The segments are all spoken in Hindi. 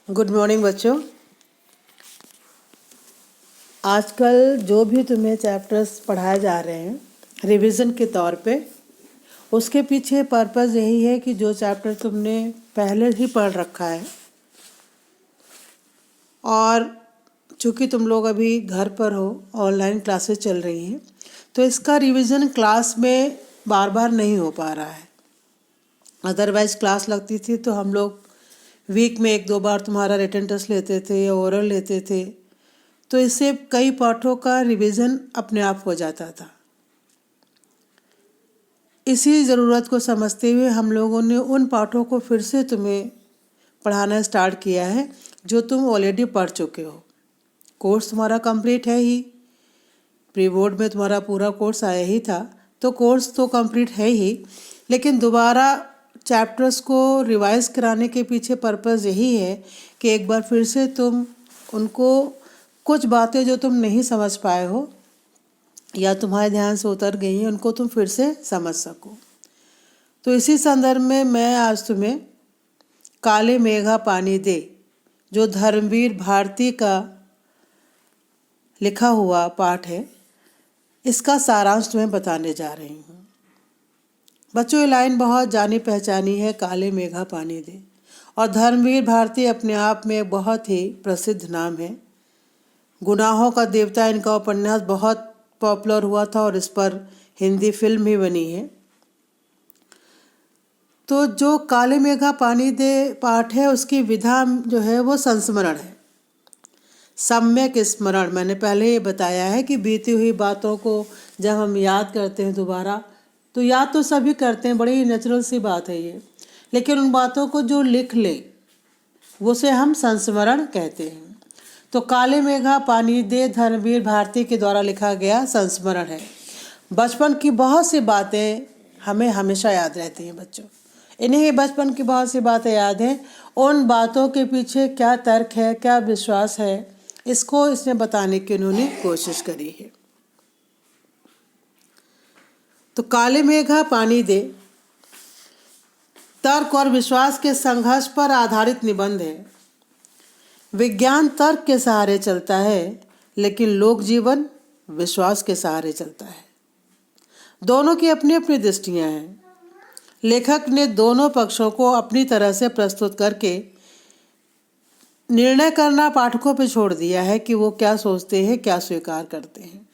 गुड मॉर्निंग बच्चों। आजकल जो भी तुम्हें चैप्टर्स पढ़ाए जा रहे हैं रिवीजन के तौर पे, उसके पीछे पर्पस यही है कि जो चैप्टर तुमने पहले ही पढ़ रखा है और चूँकि तुम लोग अभी घर पर हो, ऑनलाइन क्लासेस चल रही हैं, तो इसका रिवीजन क्लास में बार बार नहीं हो पा रहा है। अदरवाइज़ क्लास लगती थी तो हम लोग वीक में 1-2 बार तुम्हारा रिटन टेस्ट लेते थे या ओरल लेते थे, तो इससे कई पाठों का रिवीजन अपने आप हो जाता था। इसी ज़रूरत को समझते हुए हम लोगों ने उन पाठों को फिर से तुम्हें पढ़ाना स्टार्ट किया है जो तुम ऑलरेडी पढ़ चुके हो। कोर्स तुम्हारा कंप्लीट है ही, प्री बोर्ड में तुम्हारा पूरा कोर्स आया ही था, तो कोर्स तो कंप्लीट है ही, लेकिन दोबारा चैप्टर्स को रिवाइज कराने के पीछे पर्पस यही है कि एक बार फिर से तुम उनको कुछ बातें जो तुम नहीं समझ पाए हो या तुम्हारे ध्यान से उतर गई हैं, उनको तुम फिर से समझ सको। तो इसी संदर्भ में मैं आज तुम्हें काले मेघा पानी दे, जो धर्मवीर भारती का लिखा हुआ पाठ है, इसका सारांश तुम्हें बताने जा रही हूँ। बच्चों, ये लाइन बहुत जानी पहचानी है, काले मेघा पानी दे, और धर्मवीर भारती अपने आप में बहुत ही प्रसिद्ध नाम है। गुनाहों का देवता इनका उपन्यास बहुत पॉपुलर हुआ था और इस पर हिंदी फिल्म भी बनी है। तो जो काले मेघा पानी दे पाठ है, उसकी विधा जो है वो संस्मरण है, सम्यक स्मरण। मैंने पहले ये बताया है कि बीती हुई बातों को जब हम याद करते हैं दोबारा, तो याद तो सभी करते हैं, बड़ी नेचुरल सी बात है ये, लेकिन उन बातों को जो लिख ले वो से हम संस्मरण कहते हैं। तो काले मेघा पानी दे धर्मवीर भारती के द्वारा लिखा गया संस्मरण है। बचपन की बहुत सी बातें हमें हमेशा याद रहती हैं बच्चों। इन्हीं बचपन की बहुत सी बातें याद हैं, उन बातों के पीछे क्या तर्क है, क्या विश्वास है, इसको इसने बताने की उन्होंने कोशिश करी है। तो काले मेघा पानी दे तर्क और विश्वास के संघर्ष पर आधारित निबंध है। विज्ञान तर्क के सहारे चलता है, लेकिन लोक जीवन विश्वास के सहारे चलता है। दोनों की अपनी अपनी दृष्टियां हैं। लेखक ने दोनों पक्षों को अपनी तरह से प्रस्तुत करके निर्णय करना पाठकों पर छोड़ दिया है कि वो क्या सोचते हैं, क्या स्वीकार करते हैं।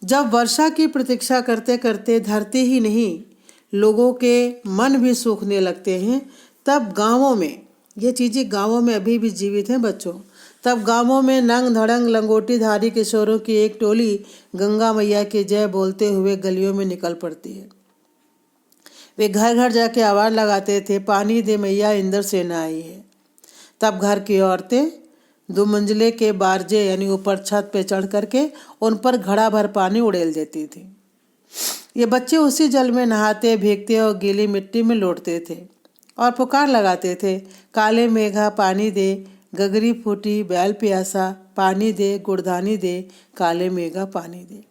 जब वर्षा की प्रतीक्षा करते करते धरती ही नहीं, लोगों के मन भी सूखने लगते हैं, तब गांवों में, ये चीज़ें गांवों में अभी भी जीवित हैं बच्चों, तब गांवों में नंग धड़ंग लंगोटीधारी किशोरों की एक टोली गंगा मैया की जय बोलते हुए गलियों में निकल पड़ती है। वे घर घर जाके आवाज़ लगाते थे, पानी दे मैया, इंद्र सेना आई है। तब घर की औरतें 2 मंजिले के बारजे यानी ऊपर छत पे चढ़ करके उन पर घड़ा भर पानी उड़ेल देती थी। ये बच्चे उसी जल में नहाते, भीगते और गीली मिट्टी में लौटते थे और पुकार लगाते थे, काले मेघा पानी दे, गगरी फूटी बैल प्यासा, पानी दे गुड़धानी दे, काले मेघा पानी दे।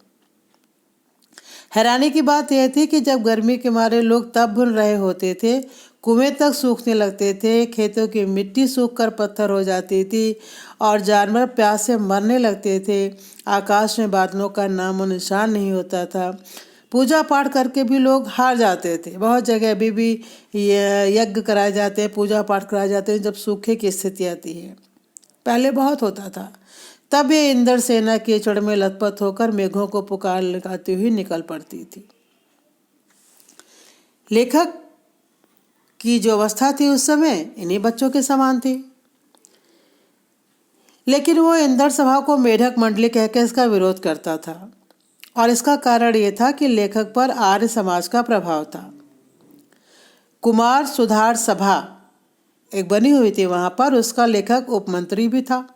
हैरानी की बात यह थी कि जब गर्मी के मारे लोग तब भून रहे होते थे, कुएं तक सूखने लगते थे, खेतों की मिट्टी सूखकर पत्थर हो जाती थी और जानवर प्यास से मरने लगते थे, आकाश में बादलों का नामो निशान नहीं होता था, पूजा पाठ करके भी लोग हार जाते थे। बहुत जगह अभी भी यज्ञ कराए जाते हैं, पूजा पाठ कराए जाते हैं जब सूखे की स्थिति आती है। पहले बहुत होता था। तब ये इंद्र सेना कीचड़ में लथपथ होकर मेघों को पुकार लगाती हुई निकल पड़ती थी। लेखक की जो अवस्था थी उस समय इन्हीं बच्चों के समान थी, लेकिन वो इंद्र सभा को मेढक मंडली कहकर इसका विरोध करता था, और इसका कारण ये था कि लेखक पर आर्य समाज का प्रभाव था। कुमार सुधार सभा एक बनी हुई थी वहाँ पर, उसका लेखक उपमंत्री भी था,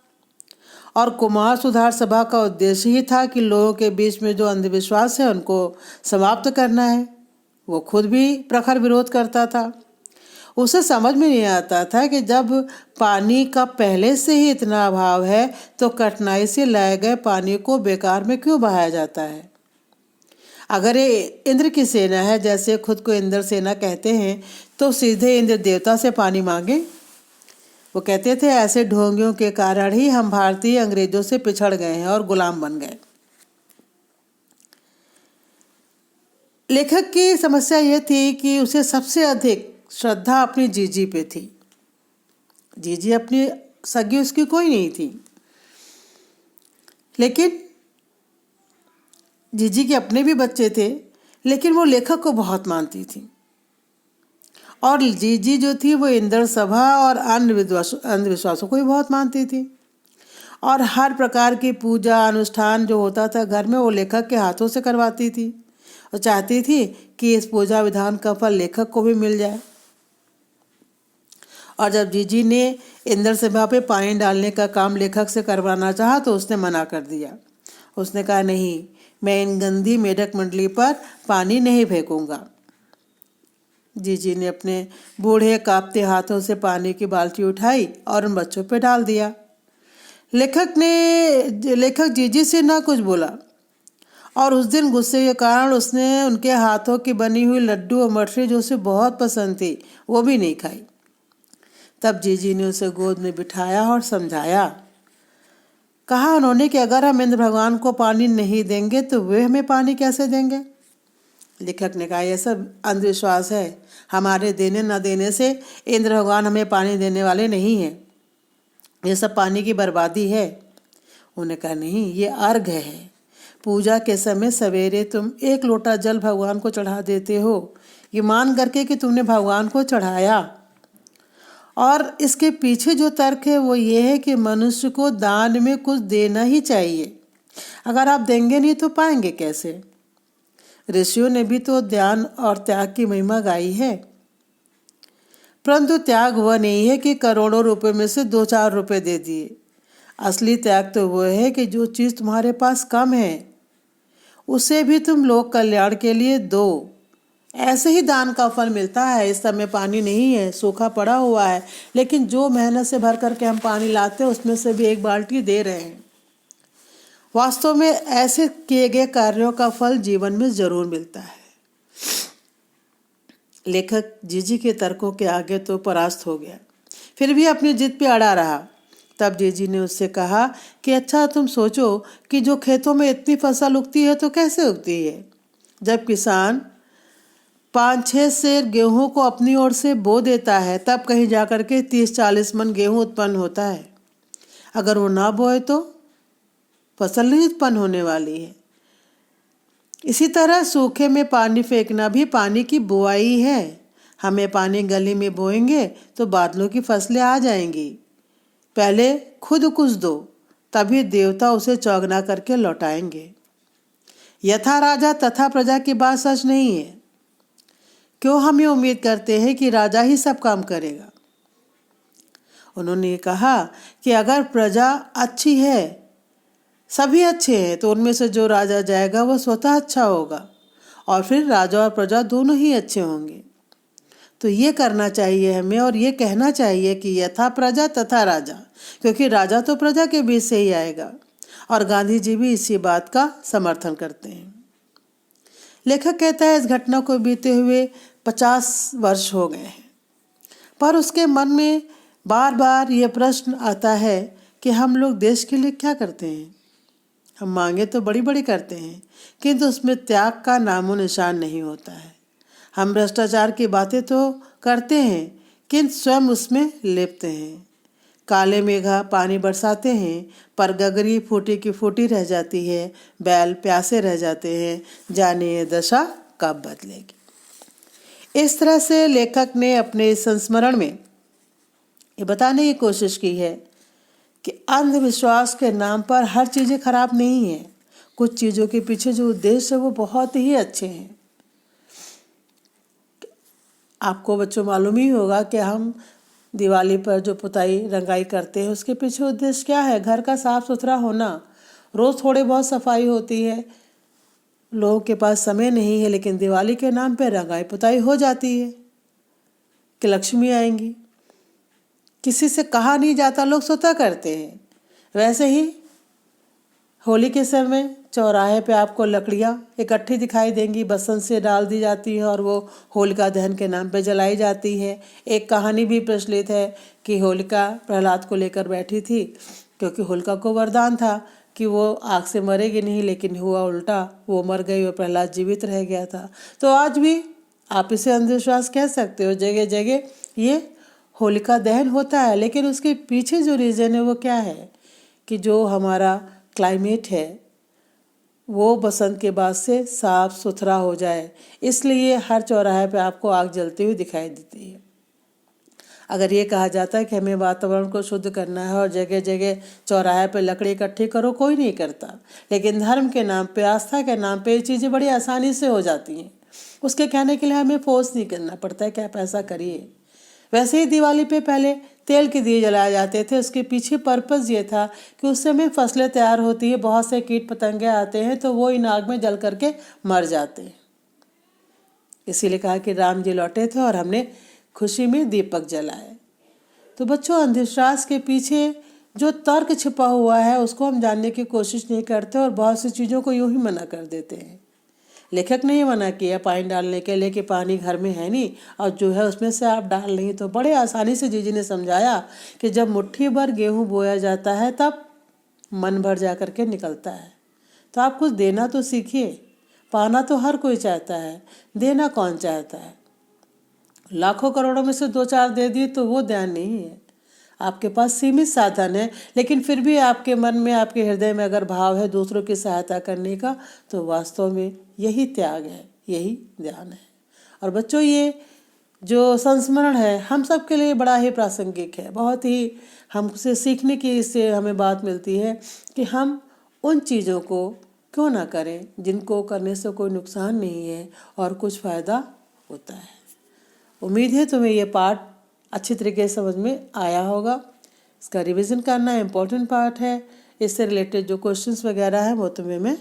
और कुमार सुधार सभा का उद्देश्य ही था कि लोगों के बीच में जो अंधविश्वास है उनको समाप्त करना है। वो खुद भी प्रखर विरोध करता था। उसे समझ में नहीं आता था कि जब पानी का पहले से ही इतना अभाव है तो कठिनाई से लाए गए पानी को बेकार में क्यों बहाया जाता है। अगर ये इंद्र की सेना है, जैसे खुद को इंद्र सेना कहते हैं, तो सीधे इंद्र देवता से पानी मांगे। वो कहते थे ऐसे ढोंगियों के कारण ही हम भारतीय अंग्रेजों से पिछड़ गए हैं और गुलाम बन गए। लेखक की समस्या ये थी कि उसे सबसे अधिक श्रद्धा अपनी जीजी पे थी। जीजी अपनी सगी उसकी कोई नहीं थी, लेकिन जीजी के अपने भी बच्चे थे, लेकिन वो लेखक को बहुत मानती थी। और जीजी जो थी वो इंद्र सभा और अंधविश्वासों को भी बहुत मानती थी। और हर प्रकार की पूजा अनुष्ठान जो होता था घर में वो लेखक के हाथों से करवाती थी और चाहती थी कि इस पूजा विधान का फल लेखक को भी मिल जाए। और जब जीजी ने इंद्र सभा पे पानी डालने का काम लेखक से करवाना चाहा तो उसने मना कर दिया। उसने कहा, नहीं, मैं इन गंदी मेढक मंडली पर पानी नहीं फेंकूंगा। जीजी ने अपने बूढ़े कांपते हाथों से पानी की बाल्टी उठाई और उन बच्चों पे डाल दिया। लेखक जीजी से ना कुछ बोला और उस दिन गुस्से के कारण उसने उनके हाथों की बनी हुई लड्डू और मठरी जो उसे बहुत पसंद थी वो भी नहीं खाई। तब जीजी ने उसे गोद में बिठाया और समझाया। कहा उन्होंने कि अगर हम इंद्र भगवान को पानी नहीं देंगे तो वे हमें पानी कैसे देंगे। लेखक ने कहा, यह सब अंधविश्वास है। हमारे देने न देने से इंद्र भगवान हमें पानी देने वाले नहीं हैं। यह सब पानी की बर्बादी है। उन्होंने कहा, नहीं, ये अर्घ है। पूजा के समय सवेरे तुम 1 लोटा जल भगवान को चढ़ा देते हो, ये मान करके कि तुमने भगवान को चढ़ाया। और इसके पीछे जो तर्क है वो ये है कि मनुष्य को दान में कुछ देना ही चाहिए। अगर आप देंगे नहीं तो पाएंगे कैसे। ऋषियों ने भी तो ध्यान और त्याग की महिमा गाई है, परंतु त्याग वह नहीं है कि करोड़ों रुपए में से 2-4 रुपए दे दिए। असली त्याग तो वह है कि जो चीज़ तुम्हारे पास कम है उसे भी तुम लोक कल्याण के लिए दो। ऐसे ही दान का फल मिलता है। इस समय पानी नहीं है, सूखा पड़ा हुआ है, लेकिन जो मेहनत से भर करके हम पानी लाते हैं उसमें से भी 1 बाल्टी दे रहे हैं। वास्तव में ऐसे किए गए कार्यों का फल जीवन में जरूर मिलता है। लेखक जीजी के तर्कों के आगे तो परास्त हो गया, फिर भी अपनी जिद पे अड़ा रहा। तब जीजी ने उससे कहा कि अच्छा, तुम सोचो कि जो खेतों में इतनी फसल उगती है तो कैसे उगती है। जब किसान 5-6 सेर गेहूं को अपनी ओर से बो देता है तब कहीं जाकर के 30-40 मन गेहूं उत्पन्न होता है। अगर वो ना बोए तो फसल नहीं उत्पन्न होने वाली है। इसी तरह सूखे में पानी फेंकना भी पानी की बुआई है। हमें पानी गली में बोएंगे तो बादलों की फसलें आ जाएंगी। पहले खुद कुछ दो, तभी देवता उसे चौगना करके लौटाएंगे। यथा राजा तथा प्रजा की बात सच नहीं है। क्यों हम ये उम्मीद करते हैं कि राजा ही सब काम करेगा। उन्होंने कहा कि अगर प्रजा अच्छी है, सभी अच्छे हैं, तो उनमें से जो राजा जाएगा वह स्वतः अच्छा होगा और फिर राजा और प्रजा दोनों ही अच्छे होंगे। तो ये करना चाहिए हमें और ये कहना चाहिए कि यथा प्रजा तथा राजा, क्योंकि राजा तो प्रजा के बीच से ही आएगा। और गांधी जी भी इसी बात का समर्थन करते हैं। लेखक कहता है, इस घटना को बीते हुए 50 वर्ष हो गए हैं, पर उसके मन में बार बार ये प्रश्न आता है कि हम लोग देश के लिए क्या करते हैं। हम मांगे तो बड़ी बड़ी करते हैं, किंतु उसमें त्याग का नामो निशान नहीं होता है। हम भ्रष्टाचार की बातें तो करते हैं, किंतु स्वयं उसमें लिप्त हैं। काले मेघा पानी बरसाते हैं, पर गगरी फूटी की फूटी रह जाती है, बैल प्यासे रह जाते हैं, जाने ये दशा कब बदलेगी। इस तरह से लेखक ने अपने संस्मरण में ये बताने की कोशिश की है कि अंधविश्वास के नाम पर हर चीज़ें खराब नहीं है। कुछ चीज़ों के पीछे जो उद्देश्य है वो बहुत ही अच्छे हैं। आपको बच्चों मालूम ही होगा कि हम दिवाली पर जो पुताई रंगाई करते हैं उसके पीछे उद्देश्य क्या है। घर का साफ सुथरा होना। रोज़ थोड़ी बहुत सफाई होती है, लोगों के पास समय नहीं है, लेकिन दिवाली के नाम पर रंगाई पुताई हो जाती है कि लक्ष्मी आएंगी। किसी से कहा नहीं जाता, लोग स्वतः करते हैं। वैसे ही होली के समय चौराहे पे आपको लकड़ियाँ इकट्ठी दिखाई देंगी, बसंत से डाल दी जाती है और वो होलिका दहन के नाम पे जलाई जाती है। एक कहानी भी प्रचलित है कि होलिका प्रहलाद को लेकर बैठी थी, क्योंकि होलिका को वरदान था कि वो आग से मरेगी नहीं, लेकिन हुआ उल्टा, वो मर गई और प्रहलाद जीवित रह गया था। तो आज भी आप इसे अंधविश्वास कह सकते हो, जगह जगह ये होलिका दहन होता है, लेकिन उसके पीछे जो रीज़न है वो क्या है कि जो हमारा क्लाइमेट है वो बसंत के बाद से साफ सुथरा हो जाए, इसलिए हर चौराहे पे आपको आग जलती हुई दिखाई देती है। अगर ये कहा जाता है कि हमें वातावरण को शुद्ध करना है और जगह जगह चौराहे पे लकड़ी इकट्ठी करो, कोई नहीं करता, लेकिन धर्म के नाम पे, आस्था के नाम पे ये चीज़ें बड़ी आसानी से हो जाती हैं। उसके कहने के लिए हमें फोर्स नहीं करना पड़ता है कि आप ऐसा करिए। वैसे ही दिवाली पे पहले तेल के दिए जलाए जाते थे, उसके पीछे पर्पज़ ये था कि उस समय फसलें तैयार होती है, बहुत से कीट पतंगे आते हैं तो वो इन आग में जल करके मर जाते हैं। इसीलिए कहा कि राम जी लौटे थे और हमने खुशी में दीपक जलाए। तो बच्चों, अंधविश्वास के पीछे जो तर्क छिपा हुआ है उसको हम जानने की कोशिश नहीं करते और बहुत सी चीज़ों को यूं ही मना कर देते हैं। लेखक ने ये मना किया पानी डालने के लिए कि पानी घर में है नहीं और जो है उसमें से आप डाल नहीं, तो बड़े आसानी से जीजी ने समझाया कि जब मुट्ठी भर गेहूँ बोया जाता है तब मन भर जा कर के निकलता है। तो आप कुछ देना तो सीखिए। पाना तो हर कोई चाहता है, देना कौन चाहता है? लाखों करोड़ों में से 2-4 दे दिए तो वो ध्यान नहीं है। आपके पास सीमित साधन है, लेकिन फिर भी आपके मन में, आपके हृदय में अगर भाव है दूसरों की सहायता करने का, तो वास्तव में यही त्याग है, यही ध्यान है। और बच्चों, ये जो संस्मरण है हम सब के लिए बड़ा ही प्रासंगिक है, बहुत ही हमसे सीखने की इससे हमें बात मिलती है कि हम उन चीज़ों को क्यों ना करें जिनको करने से कोई नुकसान नहीं है और कुछ फ़ायदा होता है। उम्मीद है तुम्हें ये पाठ अच्छी तरीके से समझ में आया होगा। इसका रिवीजन करना इम्पोर्टेंट पार्ट है। इससे रिलेटेड जो क्वेश्चंस वगैरह हैं वो तुम्हें मैं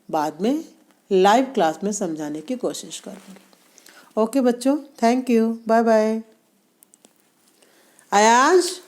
बाद में लाइव क्लास में समझाने की कोशिश करूँगी। ओके बच्चों, thank you, bye bye. Aayansh.